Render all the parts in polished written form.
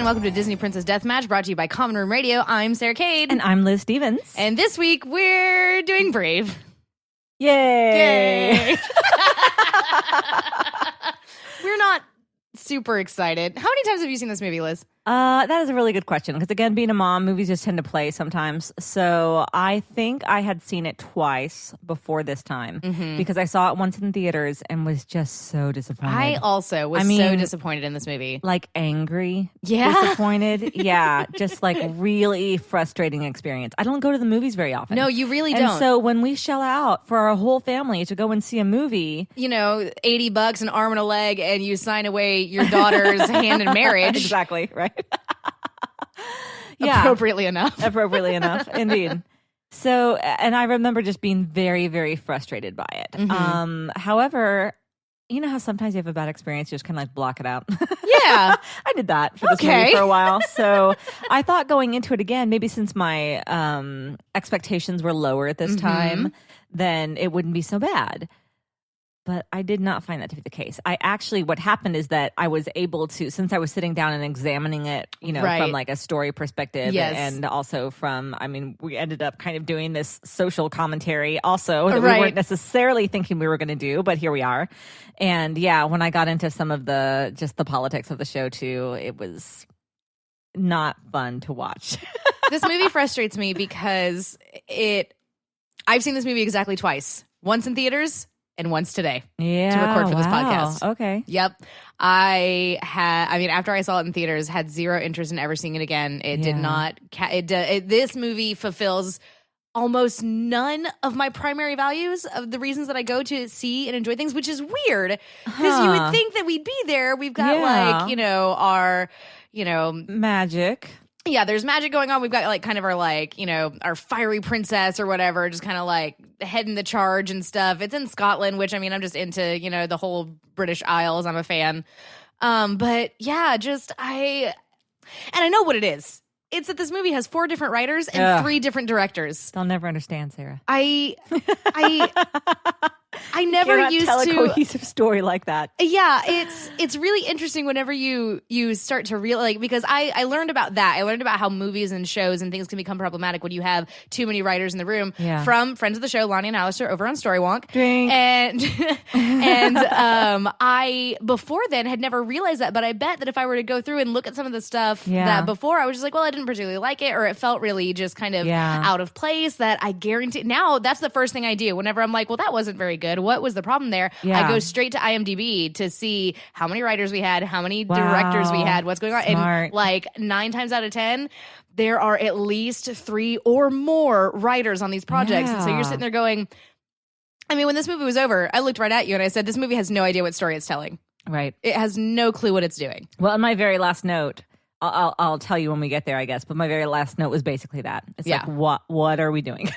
welcome to Disney Princess Deathmatch, brought to you by Common Room Radio. I'm Sarah Cade. And I'm Liz Stevens. And this week, we're doing Brave. Yay! We're not super excited. How many times have you seen this movie, Liz? That is a really good question because, again, being a mom, movies just tend to play sometimes. So I think I had seen it twice before this time because I saw it once in theaters and was just so disappointed. I also was so disappointed in this movie. Like angry, yeah, disappointed. Yeah, just like really frustrating experience. I don't go to the movies very often. No, you really and don't. So when we shell out for our whole family to go and see a movie, you know, $80, an arm and a leg, and you sign away your daughter's hand in marriage. Exactly, right? Yeah. Appropriately enough, indeed. So, and I remember just being very, very frustrated by it. However, you know how sometimes you have a bad experience, you just kind of like block it out. Yeah. I did that for this movie for a while. So I thought going into it again, maybe since my expectations were lower at this time, then it wouldn't be so bad. But I did not find that to be the case. What happened is that I was able to, since I was sitting down and examining it, you know, from like a story perspective and also from, I mean, we ended up kind of doing this social commentary also that we weren't necessarily thinking we were going to do, but here we are. And yeah, when I got into some of the politics of the show too, it was not fun to watch. This movie frustrates me because I've seen this movie exactly twice. Once in theaters and once today to record for this podcast. Okay. Yep. After I saw it in theaters, had zero interest in ever seeing it again. It did not, this movie fulfills almost none of my primary values of the reasons that I go to see and enjoy things, which is weird because you would think that we'd be there. We've got our magic. Yeah, there's magic going on. We've got like kind of our fiery princess or whatever, just kind of like heading the charge and stuff. It's in Scotland, which I'm just into, the whole British Isles. I'm a fan. But yeah, I know what it is. It's that this movie has 4 different writers and 3 different directors. They'll never understand, Sarah. I never used tell to a cohesive story like that. Yeah, it's really interesting whenever you start to realize, because I learned about that. I learned about how movies and shows and things can become problematic when you have too many writers in the room. Yeah. From friends of the show, Lonnie and Alistair over on Storywonk. Drink. And I before then had never realized that, but I bet that if I were to go through and look at some of the stuff that before, I was just like, well, I didn't particularly like it, or it felt really just kind of out of place, that I guarantee now that's the first thing I do whenever I'm like, well, that wasn't very good. What was the problem there? I go straight to IMDb to see how many writers we had, how many directors we had, what's going on. Smart. And like 9 times out of 10, there are at least 3 or more writers on these projects. And so you're sitting there going, when this movie was over, I looked right at you and I said, this movie has no idea what story it's telling. Right. It has no clue what it's doing. Well, in my very last note, I'll tell you when we get there, I guess. But my very last note was basically that. It's like, what are we doing?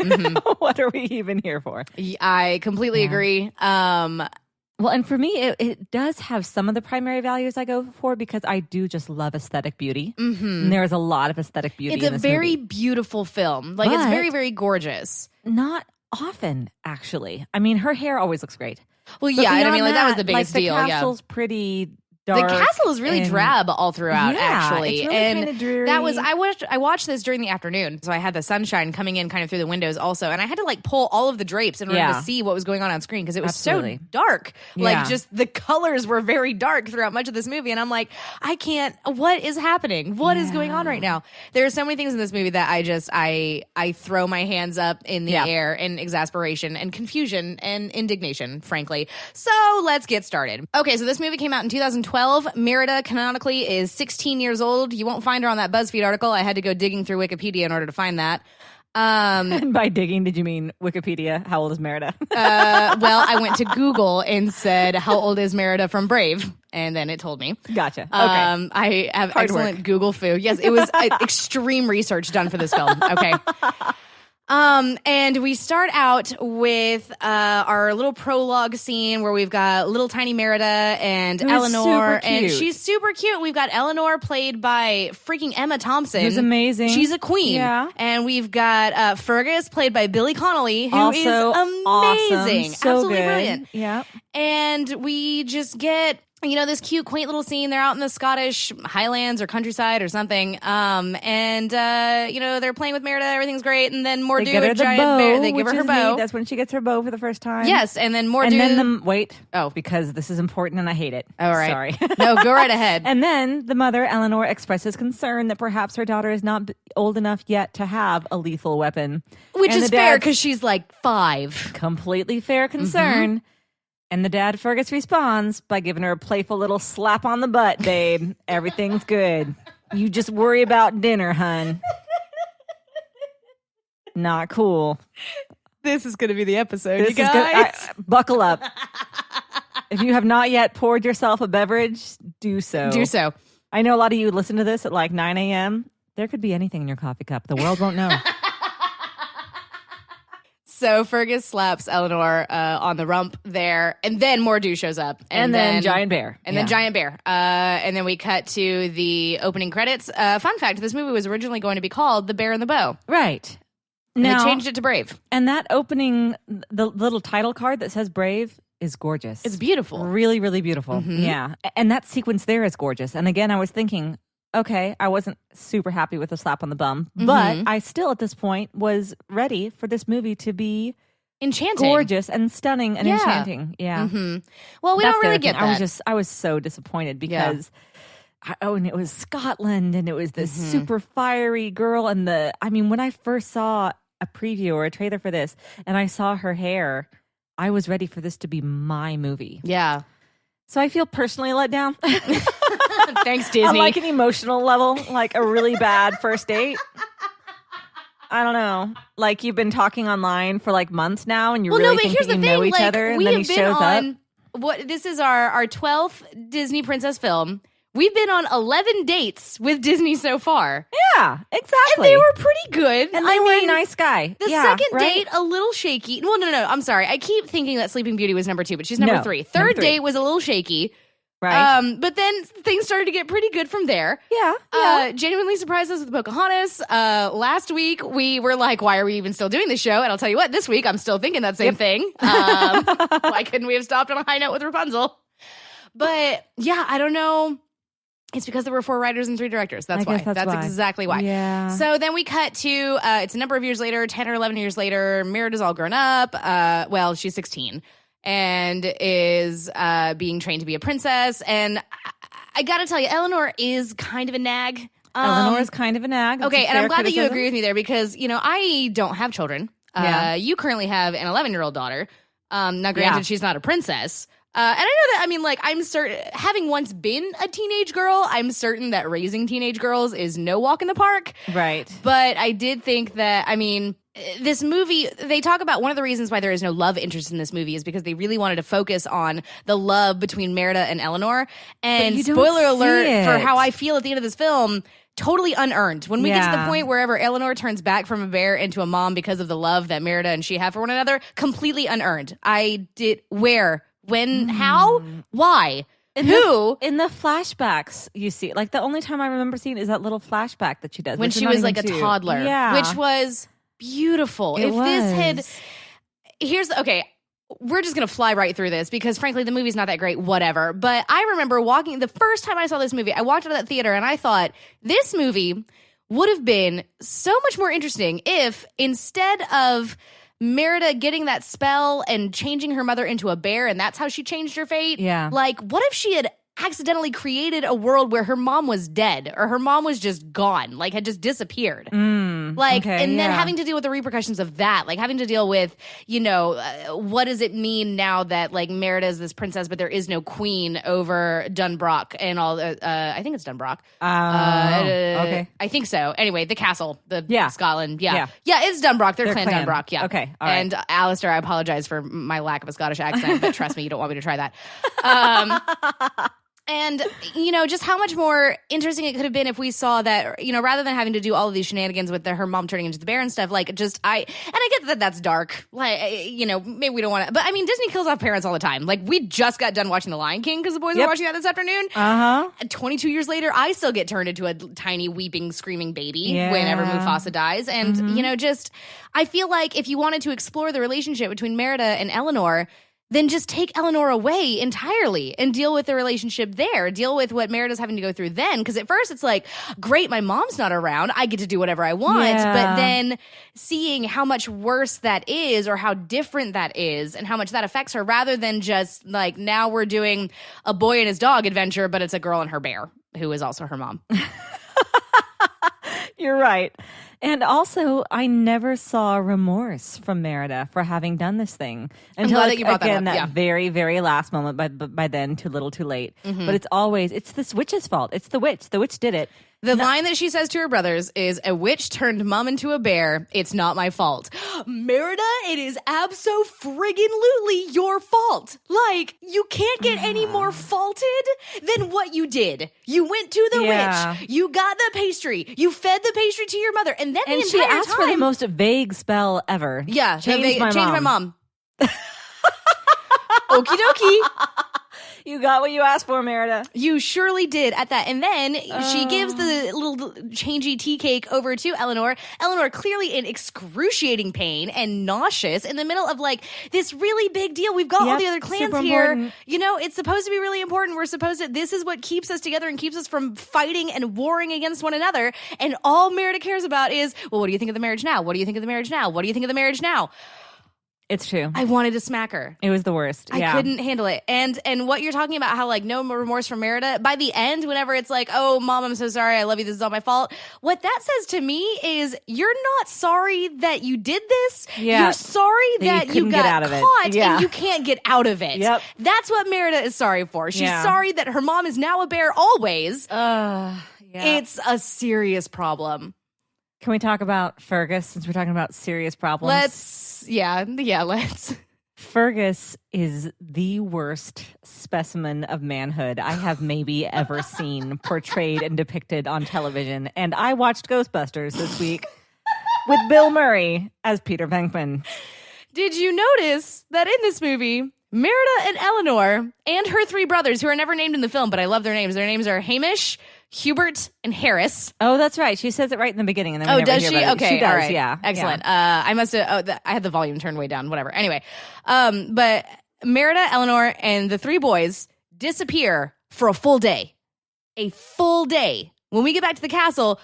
What are we even here for? I completely agree. Well, and for me, it does have some of the primary values I go for because I do just love aesthetic beauty. And there's a lot of aesthetic beauty in this movie. It's a very beautiful film. Like, it's very, very gorgeous. Not often, actually. Her hair always looks great. Well, yeah, that was the biggest deal. The castle's pretty dark. The castle is really drab all throughout, actually. It's really kind of dreary. That was I watched this during the afternoon, so I had the sunshine coming in kind of through the windows also, and I had to like pull all of the drapes in order to see what was going on screen because it was so dark. Like just the colors were very dark throughout much of this movie, and I'm like, I can't. What is happening? What is going on right now? There are so many things in this movie that I throw my hands up in the air in exasperation and confusion and indignation, frankly. So let's get started. Okay, so this movie came out in 2012. Merida canonically is 16 years old. You won't find her on that BuzzFeed article. I had to go digging through Wikipedia in order to find that. And by digging, did you mean Wikipedia? How old is Merida? Well, I went to Google and said, how old is Merida from Brave? And then it told me. Gotcha. Okay. I have excellent Google foo. Yes, it was extreme research done for this film. Okay. And we start out with our little prologue scene where we've got little tiny Merida and Eleanor, and she's super cute. We've got Eleanor played by freaking Emma Thompson, who's amazing. She's a queen. Yeah. And we've got Fergus played by Billy Connolly, who also is amazing, awesome. So absolutely good. brilliant. Yeah. And we just get this cute, quaint little scene. They're out in the Scottish Highlands or countryside or something. They're playing with Merida. Everything's great. And then Mordu, a giant bear, they give her bow. Neat. That's when she gets her bow for the first time. Yes. And then Mordu. And then because this is important and I hate it. All right. Sorry. No, go right ahead. And then the mother, Eleanor, expresses concern that perhaps her daughter is not old enough yet to have a lethal weapon. Which is fair because she's like 5. Completely fair concern. And the dad, Fergus, responds by giving her a playful little slap on the butt, babe. Everything's good. You just worry about dinner, hun. Not cool. This is going to be the episode, you guys. Buckle up. If you have not yet poured yourself a beverage, do so. Do so. I know a lot of you listen to this at like 9 a.m. There could be anything in your coffee cup. The world won't know. So Fergus slaps Eleanor on the rump there, and then Mordu shows up. And then Giant Bear. And then Giant Bear. And then we cut to the opening credits. Fun fact, this movie was originally going to be called The Bear and the Bow. Right. And they changed it to Brave. And that opening, the little title card that says Brave is gorgeous. It's beautiful. Really, really beautiful. Mm-hmm. Yeah. And that sequence there is gorgeous. And again, I was thinking, okay, I wasn't super happy with the slap on the bum, but I still at this point was ready for this movie to be enchanting, gorgeous and stunning and enchanting. Yeah. Well, we don't really get that. I was so disappointed because and it was Scotland and it was this super fiery girl and when I first saw a preview or a trailer for this and I saw her hair, I was ready for this to be my movie. Yeah. So I feel personally let down. Thanks, Disney. On like an emotional level, like a really bad first date. I don't know. Like you've been talking online for like months now and you really think that you know each other and then he shows up. This is our 12th Disney princess film. We've been on 11 dates with Disney so far. Yeah, exactly. And they were pretty good. And they were a nice guy. The second date, a little shaky. Well, no. I'm sorry. I keep thinking that Sleeping Beauty was number 2, but she's number 3. Third date was a little shaky. Right. But then things started to get pretty good from there. Yeah. Genuinely surprised us with Pocahontas. Last week, we were like, why are we even still doing this show? And I'll tell you what, this week, I'm still thinking that same thing. Why couldn't we have stopped on a high note with Rapunzel? But yeah, I don't know. It's because there were 4 writers and 3 directors. That's why. That's exactly why. Yeah. So then we cut to, it's a number of years later, 10 or 11 years later. Merida's all grown up. She's 16 and is being trained to be a princess. And I got to tell you, Eleanor is kind of a nag. Eleanor is kind of a nag. Okay, and I'm glad that you agree with me there because, I don't have children. You currently have an 11-year-old daughter. Now, granted, she's not a princess. And I know that, I'm certain, having once been a teenage girl, I'm certain that raising teenage girls is no walk in the park. Right. But I did think that, this movie, they talk about one of the reasons why there is no love interest in this movie is because they really wanted to focus on the love between Merida and Eleanor. And spoiler alert for how I feel at the end of this film, totally unearned. When we get to the point wherever Eleanor turns back from a bear into a mom because of the love that Merida and she have for one another, completely unearned. Where? When? How? Why? Who? In the flashbacks, you see, like the only time I remember seeing is that little flashback that she does when she was like a toddler, which was beautiful. We're just gonna fly right through this because frankly, the movie's not that great. Whatever. But I remember the first time I saw this movie, I walked out of that theater and I thought this movie would have been so much more interesting if instead of Merida getting that spell and changing her mother into a bear, and that's how she changed her fate. Yeah. Like, what if she had accidentally created a world where her mom was dead or her mom was just gone, like had just disappeared? And then having to deal with the repercussions of that, like having to deal with, what does it mean now that like Merida is this princess, but there is no queen over Dunbrock and all. I think it's Dunbrock. Okay. I think so. Anyway, the castle, Scotland. Yeah, it's Dunbrock. They're Clan Dunbrock. Yeah. Okay. All right. And Alistair, I apologize for my lack of a Scottish accent, but trust me, you don't want me to try that. And, just how much more interesting it could have been if we saw that, rather than having to do all of these shenanigans with her mom turning into the bear and stuff, like, and I get that that's dark. Like, maybe we don't want to, but Disney kills off parents all the time. Like, we just got done watching The Lion King because the boys were watching that this afternoon. And 22 years later, I still get turned into a tiny, weeping, screaming baby whenever Mufasa dies. And, I feel like if you wanted to explore the relationship between Merida and Eleanor, then just take Eleanor away entirely and deal with the relationship there. Deal with what Merida's having to go through then. Because at first it's like, great, my mom's not around. I get to do whatever I want. Yeah. But then seeing how much worse that is or how different that is and how much that affects her, rather than just like, now we're doing a boy and his dog adventure, but it's a girl and her bear, who is also her mom. You're right. And also, I never saw remorse from Merida for having done this thing. I'm glad that you brought again, that up. That very, very last moment, but by then, too little, too late. But it's this witch's fault. It's the witch. The witch did it. The line that she says to her brothers is, a witch turned mom into a bear. It's not my fault. Merida, it is abso-friggin-lutely your fault. Like, you can't get any more faulted than what you did. You went to the witch. You got the pastry. You fed the pastry to your mother. And then the entire she asked time, for the most vague spell ever. Yeah. Change my mom. Okie dokie. You got what you asked for, Merida. You surely did at that. And then she gives the little changey tea cake over to Eleanor. Eleanor clearly in excruciating pain and nauseous in the middle of like this really big deal. We've got all the other clans here. Important. You know, it's supposed to be really important. We're supposed to, this is what keeps us together and keeps us from fighting and warring against one another. And all Merida cares about is, well, what do you think of the marriage now? What do you think of the marriage now? What do you think of the marriage now? It's true. I wanted to smack her. It was the worst. I couldn't handle it. And what you're talking about, how like no remorse from Merida, by the end, whenever it's like, oh, mom, I'm so sorry. I love you. This is all my fault. What that says to me is you're not sorry that you did this. Yeah. You're sorry that you got caught and you can't get out of it. Yep. That's what Merida is sorry for. She's sorry that her mom is now a bear always. It's a serious problem. Can we talk about Fergus since we're talking about serious problems? Let's. Fergus is the worst specimen of manhood I have maybe ever seen portrayed and depicted on television. And I watched Ghostbusters this week with Bill Murray as Peter Venkman. Did you notice that in this movie, Merida and Eleanor and her three brothers, who are never named in the film, but I love their names. Their names are Hamish, Hubert, and Harris. Oh, that's right. She says it right in the beginning. And then we never does she? Okay, she does. All right. Yeah, excellent. Yeah. I must have. I had the volume turned way down. Whatever. Anyway, but Merida, Eleanor, and the three boys disappear for a full day. A full day. When we get back to the castle,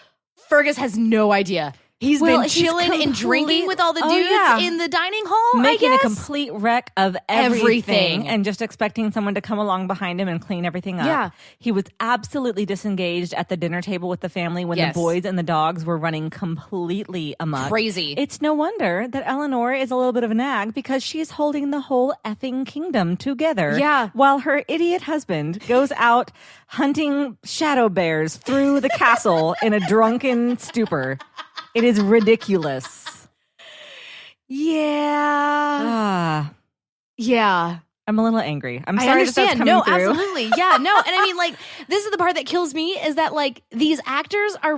Fergus has no idea. He's been chilling and drinking with all the dudes in the dining hall, making a complete wreck of everything and just expecting someone to come along behind him and clean everything up. Yeah. He was absolutely disengaged at the dinner table with the family when the boys and the dogs were running completely amok. Crazy. It's no wonder that Eleanor is a little bit of a nag because she's holding the whole effing kingdom together. Yeah. While her idiot husband goes out hunting shadow bears through the castle in a drunken stupor. It is ridiculous. Yeah. Yeah. I'm a little angry. I'm sorry. I understand. That's no, through. Absolutely. Yeah, no. And I mean, like, this is the part that kills me is that, like, these actors are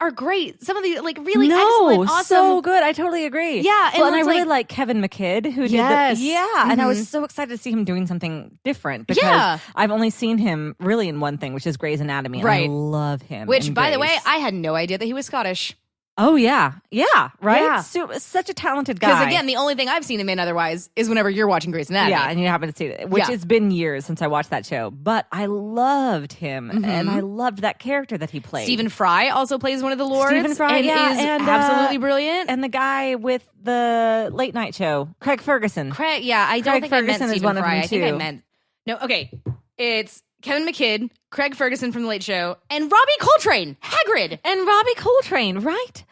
great. Some of the, like, really excellent, awesome. So good. I totally agree. Yeah. And I really like Kevin McKidd, who did and I was so excited to see him doing something different because I've only seen him really in one thing, which is Grey's Anatomy. Right. And I love him. Which, by the way, I had no idea that he was Scottish. Oh, yeah. Yeah, right? Yeah. Such a talented guy. Because, again, the only thing I've seen him in otherwise is whenever you're watching Grey's Anatomy. Yeah, and you happen to see it, which it's been years since I watched that show. But I loved him, and I loved that character that he played. Stephen Fry also plays one of the lords. Stephen Fry, is absolutely brilliant. And the guy with the late night show, Craig Ferguson. I don't think Ferguson I meant is one Stephen Fry. of them, too. I think I meant... No, okay. It's Kevin McKidd, Craig Ferguson from The Late Show, and Robbie Coltrane, Hagrid. And Robbie Coltrane, right?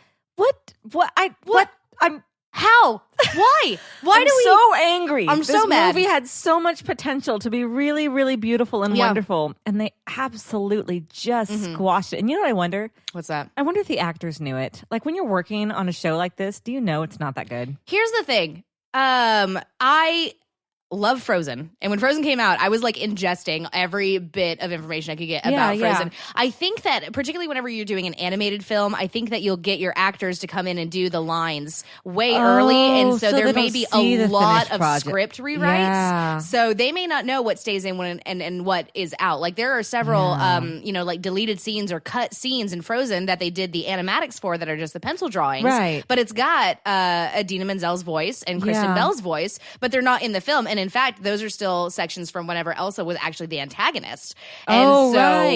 How? Why? I'm so angry. I'm so mad. This movie had so much potential to be really, really beautiful and wonderful, and they absolutely just squashed it. And you know what I wonder? What's that? I wonder if the actors knew it. Like, when you're working on a show like this, do you know it's not that good? Here's the thing. I love Frozen. And when Frozen came out, I was like ingesting every bit of information I could get about Frozen. I think that particularly whenever you're doing an animated film, I think that you'll get your actors to come in and do the lines way early. And so there may be a lot of script rewrites. Yeah. So they may not know what stays in and what is out. Like there are several, like deleted scenes or cut scenes in Frozen that they did the animatics for that are just the pencil drawings. Right. But it's got Idina Menzel's voice and Kristen Bell's voice, but they're not in the film. And And in fact, those are still sections from whenever Elsa was actually the antagonist. And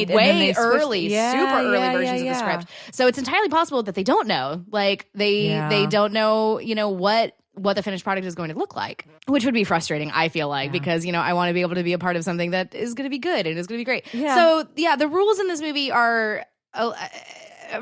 way early, super early versions of the script. So it's entirely possible that they don't know. Like they don't know, what the finished product is going to look like, which would be frustrating, I feel like, because, I want to be able to be a part of something that is going to be good and is going to be great. Yeah. So, the rules in this movie are...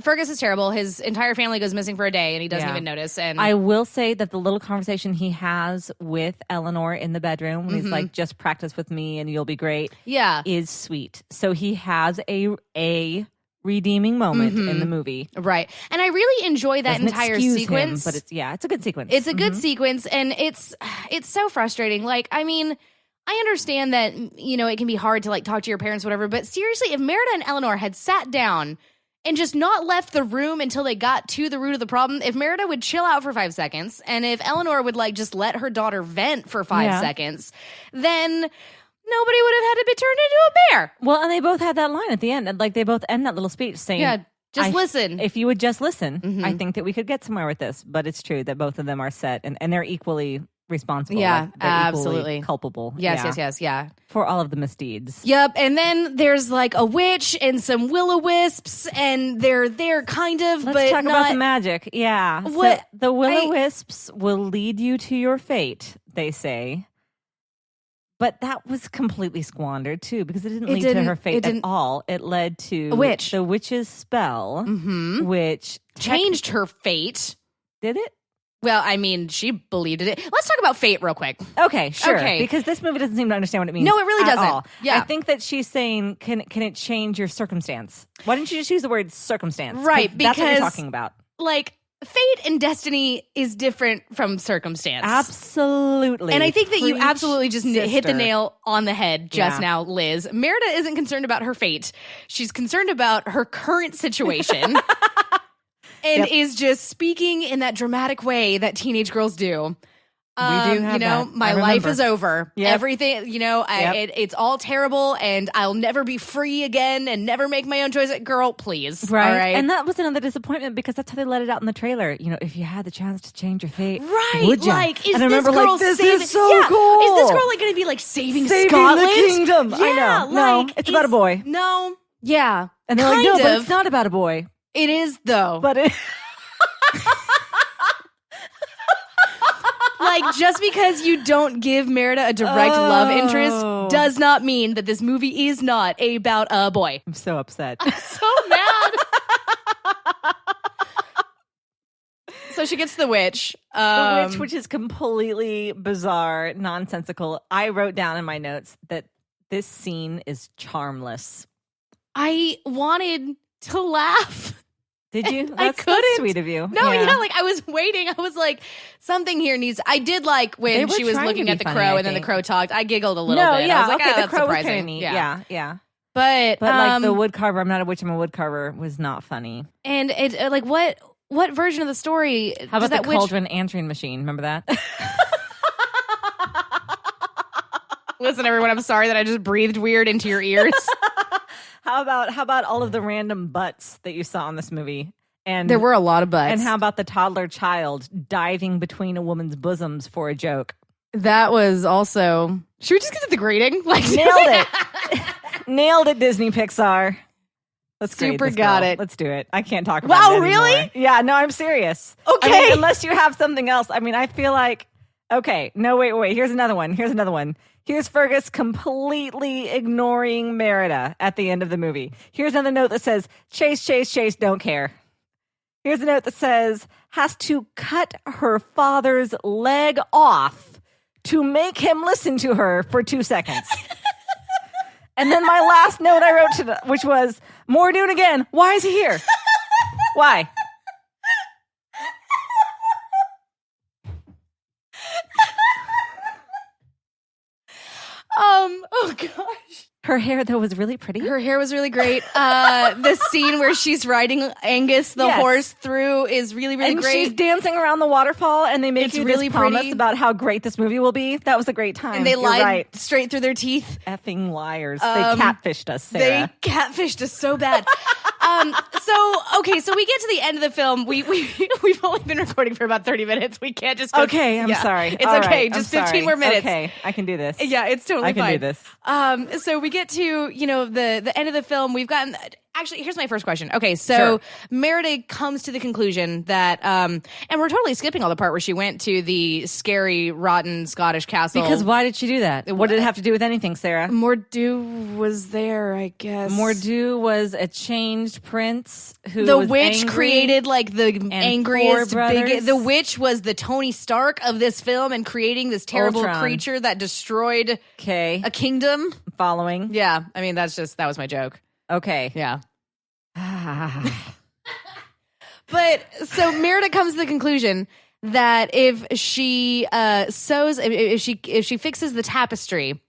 Fergus is terrible. His entire family goes missing for a day, and he doesn't even notice. And I will say that the little conversation he has with Eleanor in the bedroom, when he's like, "Just practice with me, and you'll be great," is sweet. So he has a redeeming moment in the movie, right? And I really enjoy that entire sequence. But it's a good sequence. It's a good sequence, and it's so frustrating. Like, I mean, I understand that it can be hard to like talk to your parents, whatever. But seriously, if Merida and Eleanor had sat down and just not left the room until they got to the root of the problem, if Merida would chill out for 5 seconds, and if Eleanor would like just let her daughter vent for 5 seconds, then nobody would have had to be turned into a bear. Well, and they both had that line at the end, and like they both end that little speech saying, just listen. If you would just listen, I think that we could get somewhere with this. But it's true that both of them are set, and they're equally responsible. Yeah, like they're absolutely culpable. Yes, for all of the misdeeds. Yep. And then there's like a witch and some will-o-wisps, and they're there kind of. Let's talk about the magic. Yeah. What so the will-o-wisps will lead you to your fate, they say. But that was completely squandered too, because it didn't lead to her fate at all. It led to the witch's spell, which changed her fate. Did it? Well, I mean, she believed it. Let's talk about fate real quick. Okay, sure. Okay. Because this movie doesn't seem to understand what it means. No, it really doesn't. All. Yeah. I think that she's saying, can it change your circumstance? Why didn't you just use the word circumstance? Right, because that's what you're talking about. Like, fate and destiny is different from circumstance. Absolutely. And I think that you absolutely just hit the nail on the head just now, Liz. Merida isn't concerned about her fate. She's concerned about her current situation. And is just speaking in that dramatic way that teenage girls do. We do have that. My life is over. Yep. Everything, it's all terrible, and I'll never be free again and never make my own choice. Girl, please. Right. All right. And that was another disappointment because that's how they let it out in the trailer. If you had the chance to change your fate, right? Would you? Like, is and I this remember, girl like, this saving? is so cool. Is this girl like going to be like saving Scotland? The kingdom? Yeah, I know. No, it's about a boy. No. Yeah. And they're like, no, but it's not about a boy. It is though. But it. Like, just because you don't give Merida a direct love interest does not mean that this movie is not about a boy. I'm so upset. I'm so mad. So she gets the witch. The witch, which is completely bizarre, nonsensical. I wrote down in my notes that this scene is charmless. I wanted to laugh. Did you? I couldn't. That's sweet of you. No, like I was waiting. I was like, something here needs. I did like when she was looking at the crow and then the crow talked. I giggled a little bit. Yeah, I was like, the that's crow surprising. was kind of neat. Yeah. But like the woodcarver, I'm not a witch, I'm a woodcarver, was not funny. And it like what version of the story? How about the cauldron answering machine? Remember that? Listen, everyone, I'm sorry that I just breathed weird into your ears. How about all of the random butts that you saw in this movie? And there were a lot of butts. And how about the toddler child diving between a woman's bosoms for a joke? That was also. Should we just get to the grading? Like, nailed it. Nailed it, Disney Pixar. Let's super got it. Let's do it. I can't talk about it anymore. Really? Yeah, no, I'm serious. Okay. I mean, unless you have something else. I mean, I feel like, okay, no, wait. Here's another one. Here's Fergus completely ignoring Merida at the end of the movie. Here's another note that says, Chase, don't care. Here's a note that says, has to cut her father's leg off to make him listen to her for 2 seconds. And then my last note I wrote, which was, Mordoon again. Why is he here? Why? Oh gosh. Her hair, though, was really pretty. Her hair was really great. The scene where she's riding Angus, the horse, through is really, really and great. She's dancing around the waterfall, and they make you really promise about how great this movie will be. That was a great time. And they lied straight through their teeth. Effing liars. They catfished us, Sarah. They catfished us so bad. So we get to the end of the film. We've only been recording for about 30 minutes. We can't just go. Okay, I'm sorry. It's All okay. right, Just I'm 15 more minutes. Okay, I can do this. Yeah, it's totally fine. I can do this. So we get to, the end of the film. We've gotten... Actually, here's my first question. Okay, so Merida comes to the conclusion that, and we're totally skipping all the part where she went to the scary, rotten Scottish castle. Because why did she do that? What did it have to do with anything, Sarah? Mor'du was there, I guess. Mor'du was a changed prince who the was witch angry created like the angriest, biggest. The witch was the Tony Stark of this film and creating this terrible creature that destroyed a kingdom. Following. Yeah, I mean that was my joke. Okay. Yeah. But so Merida comes to the conclusion that if she if she fixes the tapestry,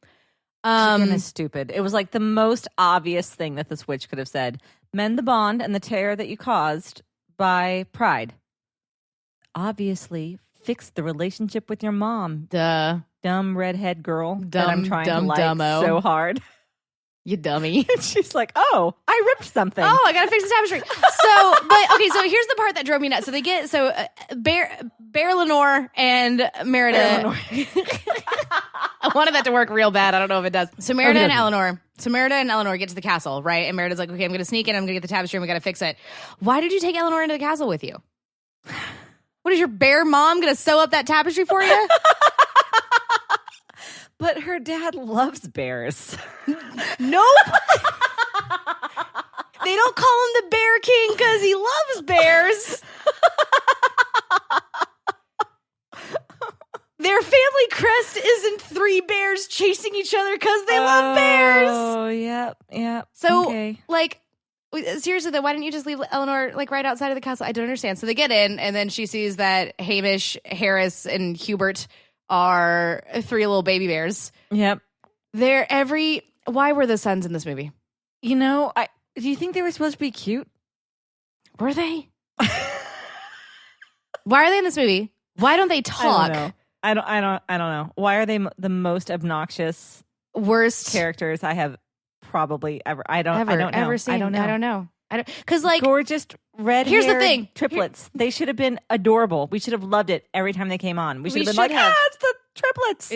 chicken is stupid. It was like the most obvious thing that this witch could have said. Mend the bond and the tear that you caused by pride. Obviously, fix the relationship with your mom. Duh. Dumb redhead girl that I'm trying to like dumbo. So hard. You dummy. She's like, oh, I ripped something. Oh, I gotta fix the tapestry. So here's the part that drove me nuts. So they get Bear Lenore and Merida. I wanted that to work real bad. I don't know if it does. So Merida and Eleanor get to the castle, right? And Merida's like, okay, I'm gonna sneak in. I'm gonna get the tapestry. And we gotta fix it. Why did you take Eleanor into the castle with you? What is your bear mom gonna sew up that tapestry for you? But her dad loves bears. Nope. They don't call him the Bear King because he loves bears. Their family crest isn't 3 bears chasing each other because they love bears. Oh, yep. So, okay. Seriously though, why didn't you just leave Eleanor right outside of the castle? I don't understand. So they get in, and then she sees that Hamish, Harris, and Hubert are 3 little baby bears. Yep. Why were the sons in this movie? Do you think they were supposed to be cute? Were they? Why are they in this movie? Why don't they talk? I don't know. Why are they the most obnoxious, worst characters I have probably ever? I don't know. Because gorgeous red. Here's the thing: triplets. They should have been adorable. We should have loved it every time they came on. We should have been like, it's the triplets.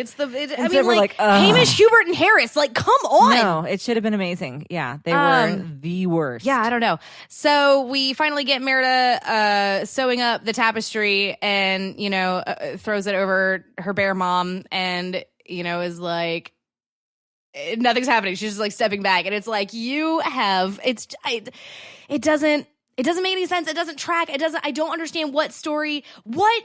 We're like Hamish, Hubert, and Harris. Like, come on! No, it should have been amazing. Yeah, they were the worst. Yeah, I don't know. So we finally get Merida sewing up the tapestry, and throws it over her bear mom, and is like, nothing's happening. She's just like stepping back, and it's like it doesn't make any sense. It doesn't track. I don't understand what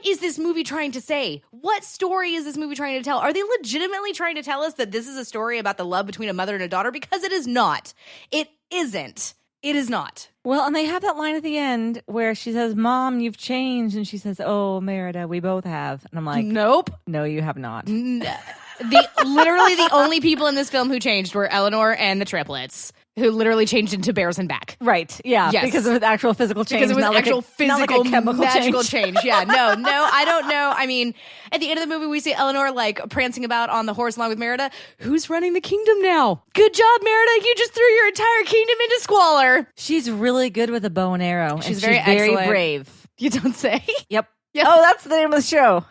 is this movie trying to say? What story is this movie trying to tell? Are they legitimately trying to tell us that this is a story about the love between a mother and a daughter? Because it is not. It isn't. It is not. Well, and they have that line at the end where she says, Mom, you've changed. And she says, oh, Merida, we both have. And I'm like, nope. No, you have not. Literally the only people in this film who changed were Eleanor and the triplets, who literally changed into bears and back. Right. Yeah. Yes. Because of actual physical change. Because it was actual physical, chemical magical change. Yeah. No, I don't know. I mean, at the end of the movie, we see Eleanor prancing about on the horse along with Merida. Who's running the kingdom now? Good job, Merida. You just threw your entire kingdom into squalor. She's really good with a bow and arrow. She's very brave. You don't say? Yep. Oh, that's the name of the show.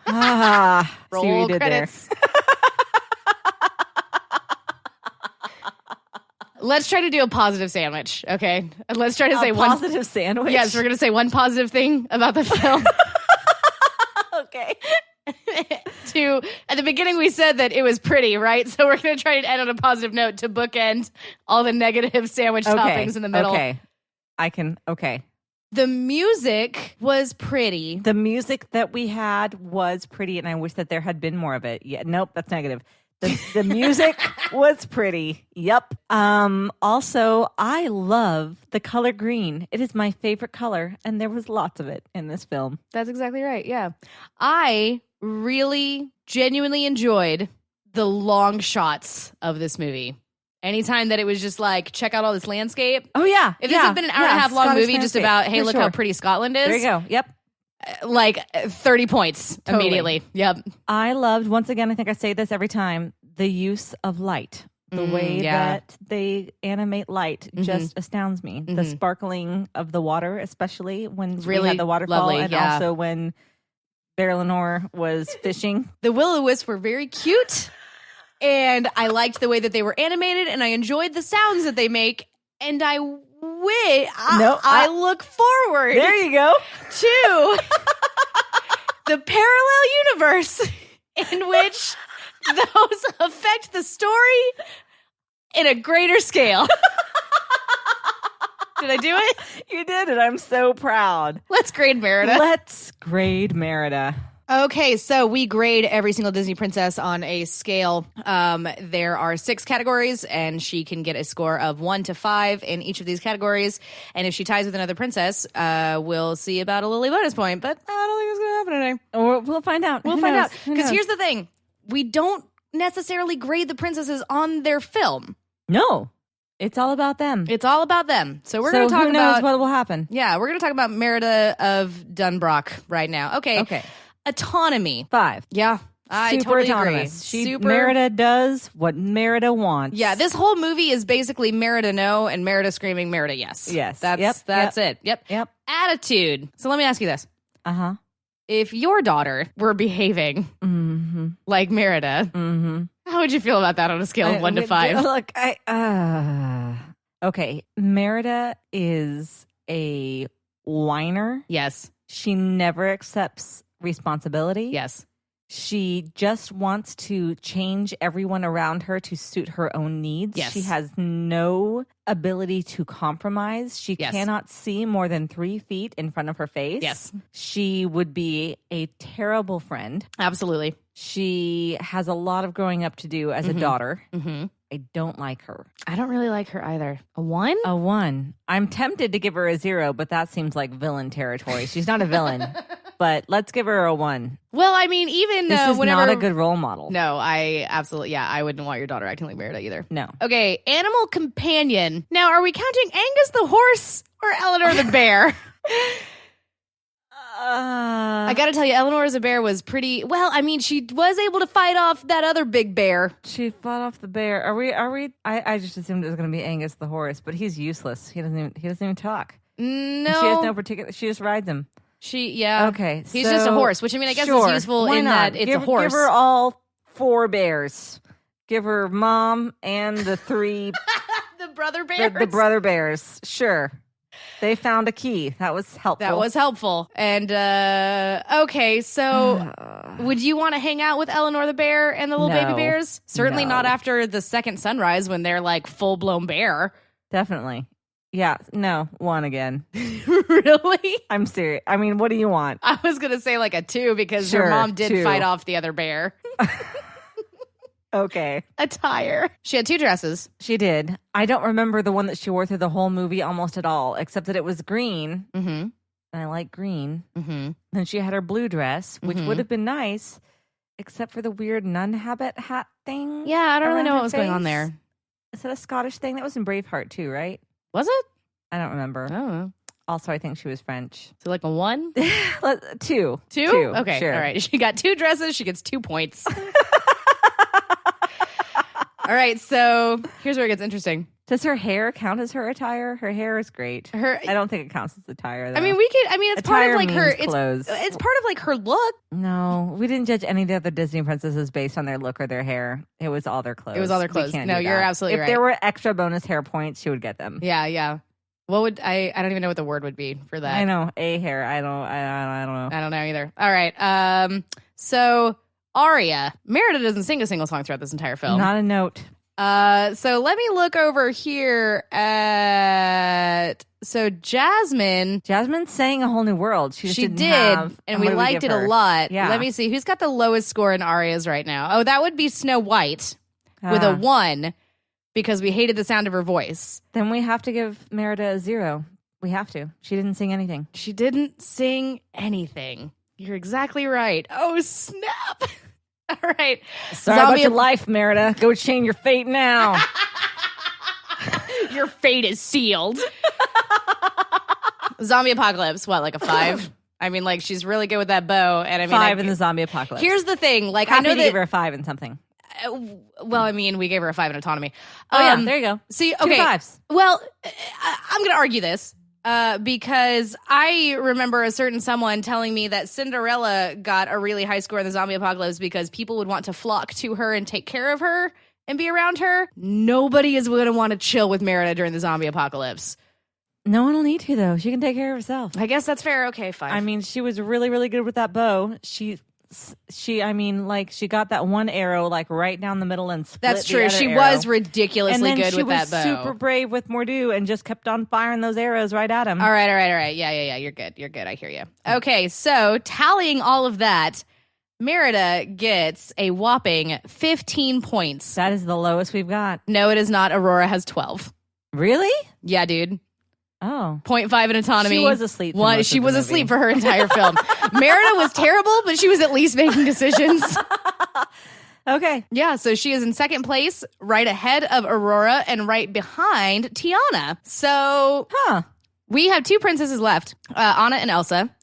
Roll credits. Let's try to do a positive sandwich, okay? And let's try to say one positive sandwich. Yes, we're going to say one positive thing about the film. Okay. At the beginning, we said that it was pretty, right? So we're going to try to end on a positive note to bookend all the negative sandwich toppings in the middle. Okay. Okay. The music was pretty. The music that we had was pretty, and I wish that there had been more of it. Yeah, nope, that's negative. The music was pretty. Yep. Also, I love the color green. It is my favorite color, and there was lots of it in this film. That's exactly right. Yeah. I really genuinely enjoyed the long shots of this movie. Anytime that it was just like, check out all this landscape. Oh, yeah. If this had been an hour and a half long movie just about, hey, look how pretty Scotland is. There you go. Yep. 30 points immediately. Yep. I loved, once again, I think I say this every time, the use of light. The way that they animate light just astounds me. The sparkling of the water, especially when we had the waterfall, lovely, and also when Bear Lenore was fishing. The will-o-wisps were very cute, and I liked the way that they were animated, and I enjoyed the sounds that they make, and I look forward. There you go. To the parallel universe in which those affect the story in a greater scale. Did I do it? You did it. I'm so proud. Let's grade Merida. Let's grade Merida. Okay, so we grade every single Disney princess on a scale. There are 6 categories, and she can get a score of 1 to 5 in each of these categories. And if she ties with another princess, we'll see about a Lily bonus point. But I don't think it's going to happen today. Or we'll find out. We'll find out. Because here's the thing. We don't necessarily grade the princesses on their film. No. It's all about them. It's all about them. So we're going to talk who knows what will happen. Yeah, we're going to talk about Merida of Dunbrock right now. Okay. Autonomy. 5. Yeah. I Super totally autonomous. agree. Merida does what Merida wants. Yeah, this whole movie is basically Merida no and Merida screaming Merida yes. Yes. That's it. Yep. Attitude. So let me ask you this. Uh-huh. If your daughter were behaving like Merida, how would you feel about that on a scale of 1 to 5? Look, okay, Merida is a whiner. Yes. She never accepts responsibility. Yes. She just wants to change everyone around her to suit her own needs. Yes. She has no ability to compromise. She cannot see more than 3 feet in front of her face. Yes. She would be a terrible friend. Absolutely. She has a lot of growing up to do as a daughter. I don't like her. I don't really like her either. A 1? A 1. I'm tempted to give her a 0, but that seems like villain territory. She's not a villain, but let's give her a 1. Well, I mean, even this is not a good role model. No, I absolutely, I wouldn't want your daughter acting like Merida either. No. Okay, animal companion. Now, are we counting Angus the horse or Eleanor the bear? I gotta tell you, Eleanor as a bear was pretty. Well, I mean, she was able to fight off that other big bear. She fought off the bear. Are we? I just assumed it was going to be Angus the horse, but he's useless. He doesn't even talk. No, and she has no particular. She just rides him. Okay. He's just a horse, which I mean, I guess is useful in that it's a horse. Give her all 4 bears. Give her mom and the 3 the brother bears. The brother bears. Sure. They found a key. That was helpful. And, okay, so would you want to hang out with Eleanor the bear and the little baby bears? Certainly not after the second sunrise when they're like full-blown bear. Definitely. Yeah, no, 1 again. Really? I'm serious. I mean, what do you want? I was going to say like a 2 because her mom did 2. fight off the other bear. Okay. Attire. She had 2 dresses. She did. I don't remember the one that she wore through the whole movie almost at all, except that it was green. And I like green. Then she had her blue dress, which would have been nice, except for the weird nun hat thing. Yeah, I don't really know what was going on there. Is that a Scottish thing? That was in Braveheart too, right? Was it? I don't remember. I don't know. Also, I think she was French. So like a 1? 2. 2? Okay, sure. All right. She got 2 dresses. She gets 2 points. All right, so here's where it gets interesting. Does her hair count as her attire? Her hair is great. I don't think it counts as attire, though. I mean, it's attire part of like her clothes. It's part of like her look. No, we didn't judge any of the other Disney princesses based on their look or their hair. It was all their clothes. No, you're absolutely right. If there were extra bonus hair points, she would get them. Yeah. What would I don't even know what the word would be for that. I know. A hair. I don't know. I don't know either. All right. So Aria. Merida doesn't sing a single song throughout this entire film. Not a note. So let me look over here at Jasmine. Jasmine sang A Whole New World. She did, and we liked it a lot. Yeah. Let me see who's got the lowest score in Arias right now. Oh, that would be Snow White with a 1 because we hated the sound of her voice. Then we have to give Merida a 0. We have to. She didn't sing anything. She didn't sing anything. You're exactly right. Oh, snap. All right. Sorry about your life, Merida. Go change your fate now. Your fate is sealed. Zombie apocalypse, what, like a 5? I mean, like, she's really good with that bow. And I mean, 5 in the zombie apocalypse. Here's the thing. Like, Happy I know to give her a 5 in something. well, I mean, we gave her a 5 in autonomy. Yeah, there you go. See, okay. 2 5s. Well, I'm going to argue this. Because I remember a certain someone telling me that Cinderella got a really high score in the zombie apocalypse because people would want to flock to her and take care of her and be around her. Nobody is going to want to chill with Merida during the zombie apocalypse. No one will need to, though. She can take care of herself. I guess that's fair. Okay, fine. I mean, she was really, really good with that bow. She got that one arrow like right down the middle and split. That's true. She arrow. was ridiculously good with that bow. She was super brave with Mordu and just kept on firing those arrows right at him. All right. Yeah. You're good. I hear you. Okay, so tallying all of that, Merida gets a whopping 15 points. That is the lowest we've got. No, it is not. Aurora has 12. Really? Yeah, dude. Oh. 0.5 in autonomy. She was asleep. She was asleep for her entire film. Merida was terrible, but she was at least making decisions. Okay. Yeah, so she is in second place, right ahead of Aurora and right behind Tiana. So we have 2 princesses left, Anna and Elsa.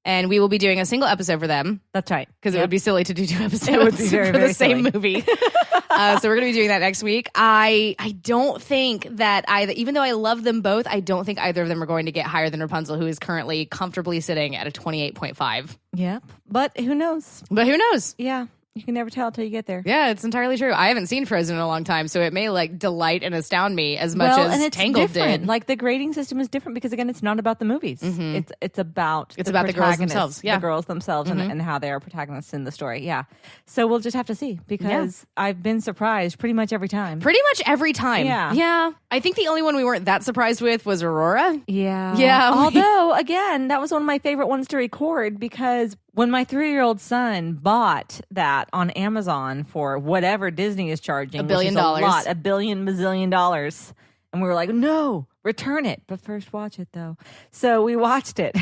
And we will be doing a single episode for them. That's right. Because it would be silly to do 2 episodes it would be very, for very the same silly. movie. So we're going to be doing that next week. I don't think that even though I love them both, I don't think either of them are going to get higher than Rapunzel, who is currently comfortably sitting at a 28.5. Yep. But who knows? Yeah. You can never tell until you get there. Yeah, it's entirely true. I haven't seen Frozen in a long time, so it may like delight and astound me as much as Tangled did. Like the grading system is different because again, it's not about the movies. Mm-hmm. It's about the girls themselves. Yeah, the girls themselves and how they are protagonists in the story. Yeah. So we'll just have to see because I've been surprised pretty much every time. Yeah. I think the only one we weren't that surprised with was Aurora. Yeah. Although again, that was one of my favorite ones to record because when my 3-year-old son bought that on Amazon for whatever Disney is charging, $1 billion, $1 billion bazillion dollars, and we were like, no, return it. But first watch it though. So we watched it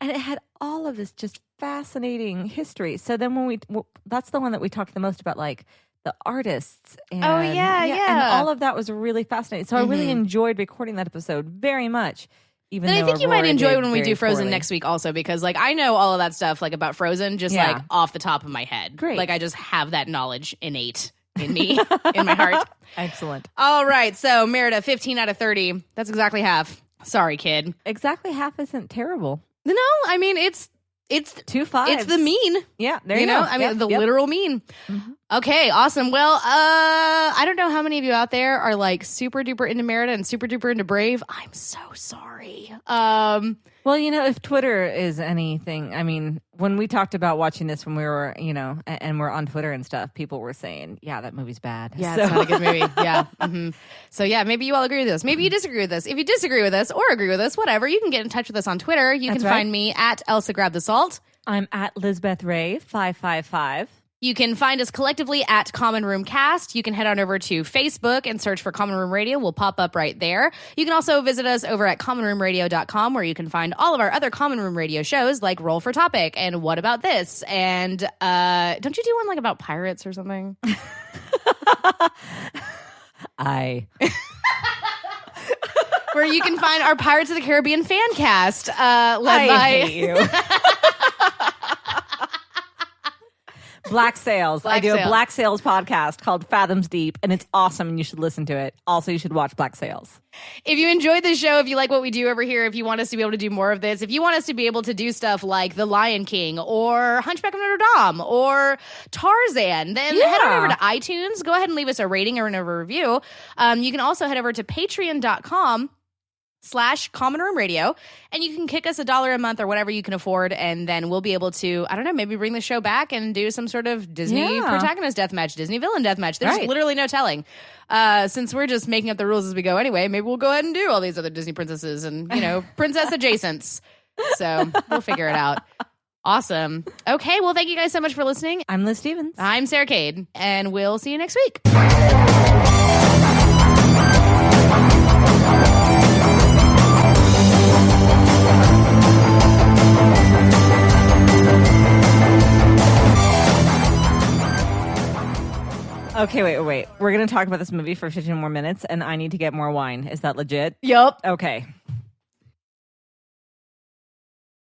and it had all of this just fascinating history. So then that's the one that we talked the most about, like the artists. And, and all of that was really fascinating. So I really enjoyed recording that episode very much. And I think you might enjoy when we do Frozen next week also because like I know all of that stuff like about Frozen just like off the top of my head. Great. Like I just have that knowledge innate in me, in my heart. Excellent. All right. So Merida, 15 out of 30. That's exactly half. Sorry, kid. Exactly half isn't terrible. No, I mean, it's 2 5s. It's the mean. Yeah, there you go. I mean, the literal mean. Mm-hmm. Okay, awesome. Well, I don't know how many of you out there are like super duper into Merida and super duper into Brave. I'm so sorry. Well, if Twitter is anything, I mean, when we talked about watching this when we were, and we're on Twitter and stuff, people were saying, yeah, that movie's bad. Yeah, it's not a good movie. Yeah. Mm-hmm. So, yeah, maybe you all agree with this. Maybe you disagree with this. If you disagree with us or agree with us, whatever, you can get in touch with us on Twitter. You can find me at Elsa Grab the Salt. I'm at Lizbeth Ray 555. You can find us collectively at Common Room Cast. You can head on over to Facebook and search for Common Room Radio. We'll pop up right there. You can also visit us over at commonroomradio.com where you can find all of our other Common Room Radio shows like Roll for Topic and What About This? And don't you do one like about pirates or something? Where you can find our Pirates of the Caribbean fan cast led by... hate you. Black Sails. I do a Black Sails podcast called Fathoms Deep, and it's awesome, and you should listen to it. Also, you should watch Black Sails. If you enjoyed the show, if you like what we do over here, if you want us to be able to do more of this, if you want us to be able to do stuff like The Lion King or Hunchback of Notre Dame or Tarzan, then head on over to iTunes. Go ahead and leave us a rating or a review. You can also head over to patreon.com/Common Room Radio, and you can kick us $1 a month or whatever you can afford, and then we'll be able to, I don't know, maybe bring the show back and do some sort of Disney protagonist deathmatch, Disney villain deathmatch. There's literally no telling. Since we're just making up the rules as we go anyway, maybe we'll go ahead and do all these other Disney princesses and, princess adjacents. So we'll figure it out. Awesome. Okay, well, thank you guys so much for listening. I'm Liz Stevens. I'm Sarah Cade, and we'll see you next week. Okay, wait. We're going to talk about this movie for 15 more minutes, and I need to get more wine. Is that legit? Yup. Okay.